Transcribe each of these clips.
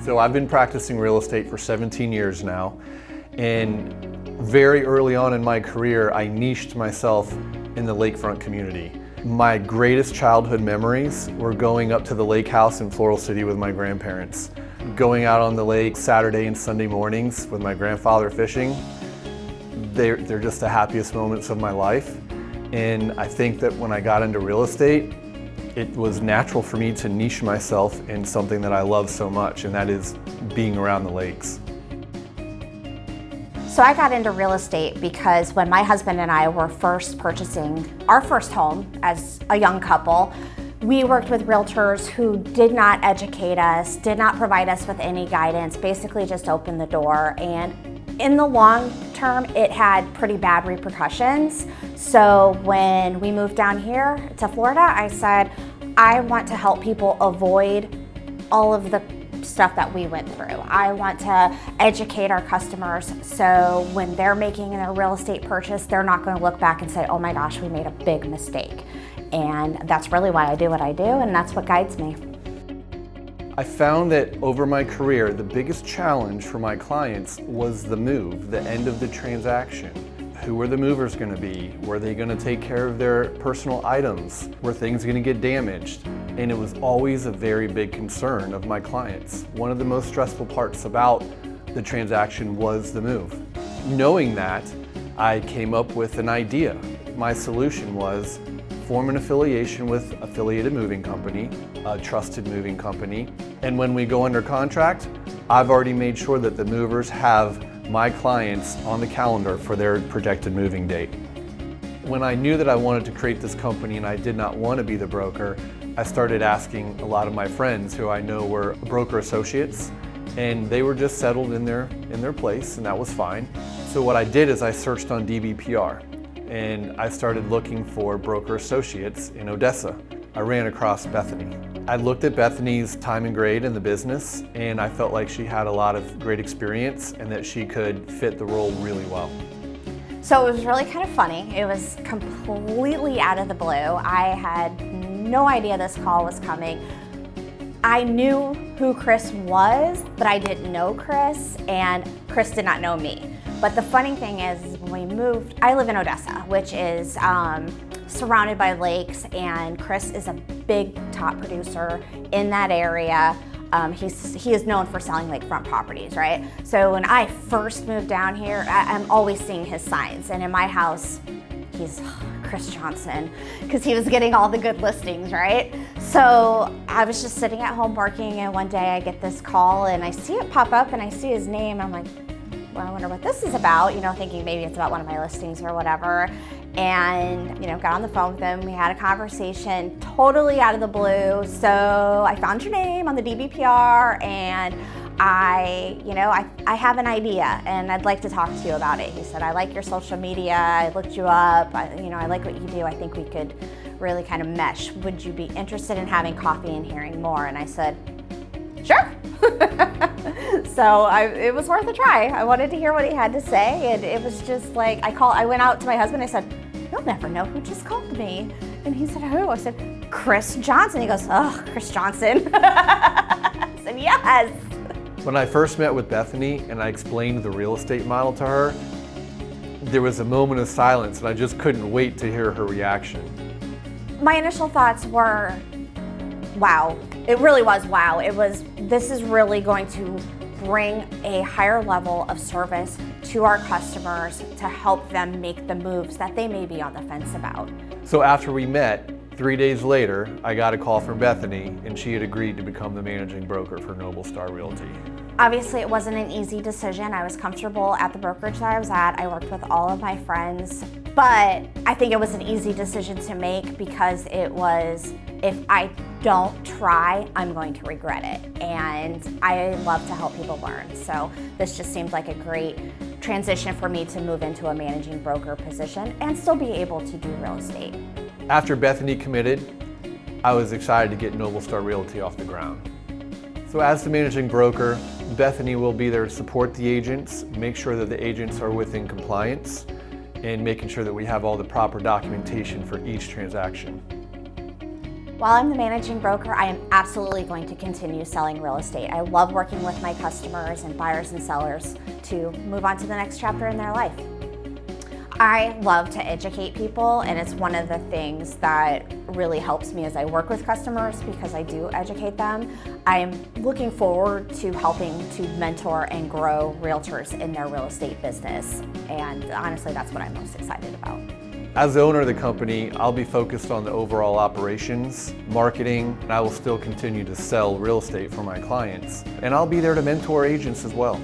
So I've been practicing real estate for 17 years now, and very early on in my career, I niched myself in the lakefront community. My greatest childhood memories were going up to the lake house in Floral City with my grandparents. Going out on the lake Saturday and Sunday mornings with my grandfather fishing. They're just the happiest moments of my life. And I think that when I got into real estate, it was natural for me to niche myself in something that I love so much, and that is being around the lakes. So I got into real estate because when my husband and I were first purchasing our first home as a young couple, we worked with realtors who did not educate us, did not provide us with any guidance, basically just opened the door. And in the long term, it had pretty bad repercussions. So when we moved down here to Florida, I said, I want to help people avoid all of the stuff that we went through. I want to educate our customers so when they're making their real estate purchase, they're not going to look back and say, oh my gosh, we made a big mistake. And that's really why I do what I do, and that's what guides me. I found that over my career, the biggest challenge for my clients was the move, the end of the transaction. Who were the movers going to be? Were they going to take care of their personal items? Were things going to get damaged? And it was always a very big concern of my clients. One of the most stressful parts about the transaction was the move. Knowing that, I came up with an idea. My solution was form an affiliation with Affiliated Moving Company, a trusted moving company. And when we go under contract, I've already made sure that the movers have my clients on the calendar for their projected moving date. When I knew that I wanted to create this company and I did not want to be the broker, I started asking a lot of my friends who I know were broker associates, and they were just settled in their place, and that was fine. So what I did is I searched on DBPR, and I started looking for broker associates in Odessa. I ran across Bethany. I looked at Bethany's time and grade in the business, and I felt like she had a lot of great experience and that she could fit the role really well. So it was really kind of funny. It was completely out of the blue. I had no idea this call was coming. I knew who Chris was, but I didn't know Chris, and Chris did not know me. But the funny thing is, when we moved, I live in Odessa, which is surrounded by lakes, and Chris is a big top producer in that area. He is known for selling lakefront properties, right? So when I first moved down here, I'm always seeing his signs, and in my house, he's Chris Johnson, because he was getting all the good listings, right? So I was just sitting at home working, and one day I get this call, and I see it pop up, and I see his name, and I'm like, well, I wonder what this is about, thinking maybe it's about one of my listings or whatever. And, got on the phone with him. We had a conversation totally out of the blue. So I found your name on the DBPR, and I have an idea and I'd like to talk to you about it. He said, I like your social media. I looked you up. I like what you do. I think we could really kind of mesh. Would you be interested in having coffee and hearing more? And I said, sure. So it was worth a try. I wanted to hear what he had to say, and it was just like, I went out to my husband, I said, you'll never know who just called me. And he said, who? I said, Chris Johnson. He goes, oh, Chris Johnson. I said, yes. When I first met with Bethany and I explained the real estate model to her, there was a moment of silence, and I just couldn't wait to hear her reaction. My initial thoughts were, wow. It really was wow. This is really going to bring a higher level of service to our customers to help them make the moves that they may be on the fence about. So after we met, 3 days later, I got a call from Bethany, and she had agreed to become the managing broker for Noble Star Realty. Obviously, it wasn't an easy decision. I was comfortable at the brokerage that I was at. I worked with all of my friends, but I think it was an easy decision to make because it was, if I don't try, I'm going to regret it. And I love to help people learn. So this just seemed like a great transition for me to move into a managing broker position and still be able to do real estate. After Bethany committed, I was excited to get Noble Star Realty off the ground. So as the managing broker, Bethany will be there to support the agents, make sure that the agents are within compliance, and making sure that we have all the proper documentation for each transaction. While I'm the managing broker, I am absolutely going to continue selling real estate. I love working with my customers and buyers and sellers to move on to the next chapter in their life. I love to educate people, and it's one of the things that really helps me as I work with customers because I do educate them. I'm looking forward to helping to mentor and grow realtors in their real estate business, and honestly, that's what I'm most excited about. As the owner of the company, I'll be focused on the overall operations, marketing, and I will still continue to sell real estate for my clients. And I'll be there to mentor agents as well.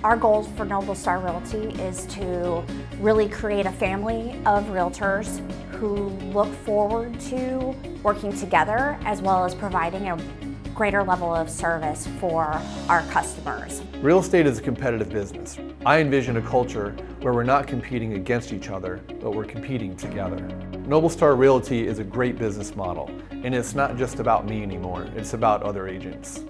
Our goal for Noble Star Realty is to really create a family of realtors who look forward to working together as well as providing a greater level of service for our customers. Real estate is a competitive business. I envision a culture where we're not competing against each other, but we're competing together. Noble Star Realty is a great business model, and it's not just about me anymore, it's about other agents.